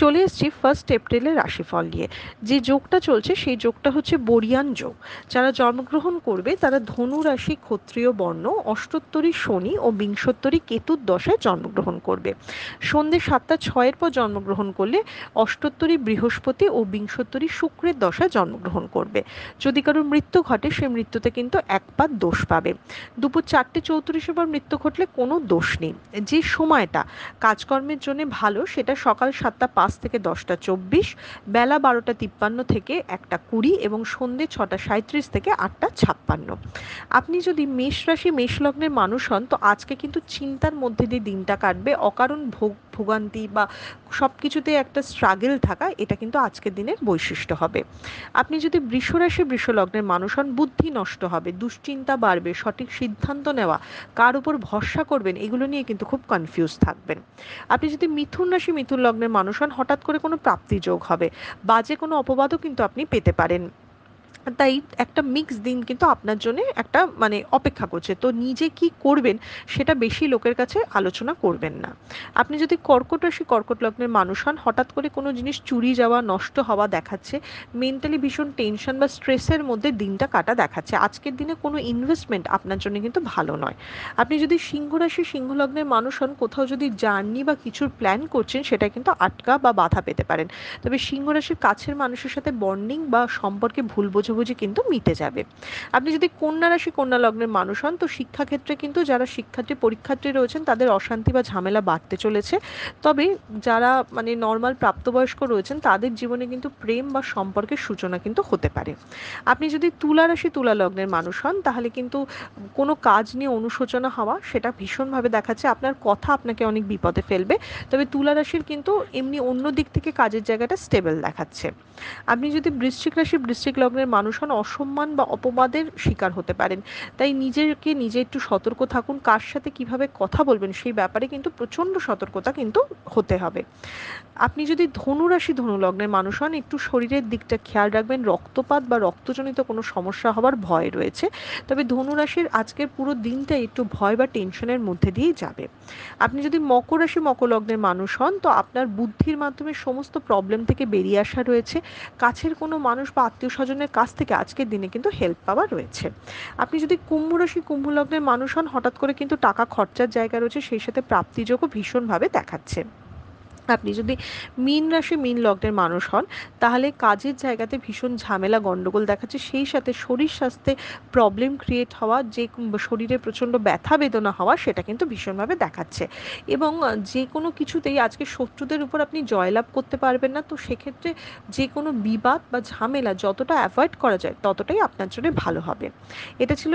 চলে এসেছি 1 এপ্রিলের রাশিফল নিয়ে। যে যোগটা চলছে সেই যোগটা হচ্ছে বরিয়ান যোগ। যারা জন্মগ্রহণ করবে তারা ধনু রাশি, ক্ষত্রিয় বর্ণ, অষ্টোত্তরী শনি ও বিংশোত্তরী কেতুর দশায় জন্মগ্রহণ করবে। সন্ধে 7টা 6 পর জন্মগ্রহণ করলে অষ্টোত্তরী বৃহস্পতি ও বিংশোত্তরী শুক্রের দশায় জন্মগ্রহণ করবে। যদি কারোর মৃত্যু ঘটে সে মৃত্যুতে কিন্তু একবার দোষ পাবে। দুপুর 4টে 34 পর মৃত্যু ঘটলে কোনো দোষ নেই। যে সময়টা কাজকর্মের জন্য ভালো সেটা সকাল 7টা 5 থেকে 10টা 24, বেলা 12টা 53 থেকে 1টা 20 এবং সন্ধে 6টা 37 থেকে 8টা 56। আপনি যদি মেষ রাশি মেষ লগ্নের মানুষ হন তো আজকে কিন্তু চিন্তার মধ্যে দিয়ে দিনটা কাটবে। অকারণ ভোগান্তি বা সব কিছুতে একটা স্ট্রাগল থাকা, এটা কিন্তু আজকের দিনের বৈশিষ্ট্য হবে। আপনি যদি বৃষ রাশি বৃষ লগ্নের মানুষ হন, বুদ্ধি নষ্ট হবে, দুশ্চিন্তা বাড়বে, সঠিক সিদ্ধান্ত নেওয়া, কার উপর ভরসা করবেন এগুলো নিয়ে কিন্তু খুব কনফিউজ থাকবেন। আপনি যদি মিথুন রাশি মিথুন লগ্নের মানুষ হন, হঠাৎ করে কোনো প্রাপ্তি যোগ হবে, বাজে কোনো অপবাদও কিন্তু আপনি পেতে পারেন। তাই একটা মিক্স দিন কিন্তু আপনার জন্য একটা অপেক্ষা করছে। তো নিজে কি করবেন সেটা বেশি লোকের কাছে আলোচনা করবেন না। আপনি যদি কর্কট রাশি কর্কট লগ্নের মানুষ হন, হঠাৎ করে কোনো জিনিস চুরি যাওয়া, নষ্ট হওয়া দেখাচ্ছে। মেন্টালি ভীষণ টেনশন বা স্ট্রেসের মধ্যে দিনটা কাটা দেখাচ্ছে। আজকের দিনে কোনো ইনভেস্টমেন্ট আপনার জন্য কিন্তু ভালো নয়। আপনি যদি সিংহ রাশি সিংহ লগ্নের মানুষ হন, কোথাও যদি জার্নি বা কিছুর প্ল্যান করছেন সেটা কিন্তু আটকা বা বাধা পেতে পারেন। তবে সিংহ রাশির কাছের মানুষের সাথে বন্ডিং বা সম্পর্কে ভুল বোঝাবুঝি কিন্তু মিটে যাবে। আপনি যদি কন্যা রাশি কন্যা লগ্নের মানুষ হন তো শিক্ষাক্ষেত্রে কিন্তু যারা শিক্ষার্থী পরীক্ষার্থী রয়েছেন তাদের অশান্তি বা ঝামেলা বাড়তে চলেছে। তবে যারা নর্মাল প্রাপ্তবয়স্ক রয়েছেন তাদের জীবনে কিন্তু প্রেম বা সম্পর্কের সূচনা কিন্তু হতে পারে। আপনি যদি তুলা রাশি তুলা লগ্নের মানুষ হন তাহলে কিন্তু কোনো কাজ নিয়ে অনুশোচনা হওয়া সেটা ভীষণভাবে দেখাচ্ছে। আপনার কথা আপনাকে অনেক বিপদে ফেলবে। তবে তুলা রাশির কিন্তু এমনি অন্য দিক থেকে কাজের জায়গাটা স্টেবল দেখাচ্ছে। আপনি যদি বৃশ্চিক রাশি বৃশ্চিক লগ্নের মানুষ হন, অসম্মান বা অপবাদের শিকার হতে পারেন। তাই নিজেকে নিজে একটু সতর্ক থাকুন। কার সাথে কিভাবে কথা বলবেন সেই ব্যাপারে কিন্তু প্রচণ্ড সতর্কতা কিন্তু হতে হবে। আপনি যদি ধনু রাশি ধনু লগ্নের মানুষ হন, একটু শরীরের দিকটা খেয়াল রাখবেন। রক্তপাত বা রক্তজনিত কোনো সমস্যা হওয়ার ভয় রয়েছে। তবে ধনু রাশির আজকের পুরো দিনটাই একটু ভয় বা টেনশনের মধ্যে দিয়েই যাবে। আপনি যদি মকর রাশি মকর লগ্নের মানুষ হন তো আপনার বুদ্ধির মাধ্যমে সমস্ত প্রবলেম থেকে বেরিয়ে আসা রয়েছে। কাছের কোনো মানুষ বা আত্মীয় স্বজনের কাছ থেকে আজকের দিনে কিন্তু হেল্প পাওয়া রয়েছে। আপনি যদি কুম্ভ রাশি কুম্ভ লগ্নের মানুষ হন, হঠাৎ করে কিন্তু টাকা খরচার জায়গা রয়েছে, সেই সাথে প্রাপ্তিযোগও ভীষণভাবে দেখাচ্ছে। আপনি যদি মীন রাশি মীন লগ্নের মানুষ হন তাহলে কাজের জায়গাতে ভীষণ ঝামেলা গন্ডগোল দেখাচ্ছে, সেই সাথে শরীর স্বাস্থ্যে প্রবলেম ক্রিয়েট হওয়া, যে শরীরে প্রচণ্ড ব্যথা বেদনা হওয়া সেটা কিন্তু ভীষণভাবে দেখাচ্ছে। এবং যে কোনো কিছুতেই আজকে শত্রুদের উপর আপনি জয়লাভ করতে পারবেন না। তো সেক্ষেত্রে যে কোনো বিবাদ বা ঝামেলা যতটা অ্যাভয়েড করা যায় ততটাই আপনার জন্য ভালো হবে। এটা ছিল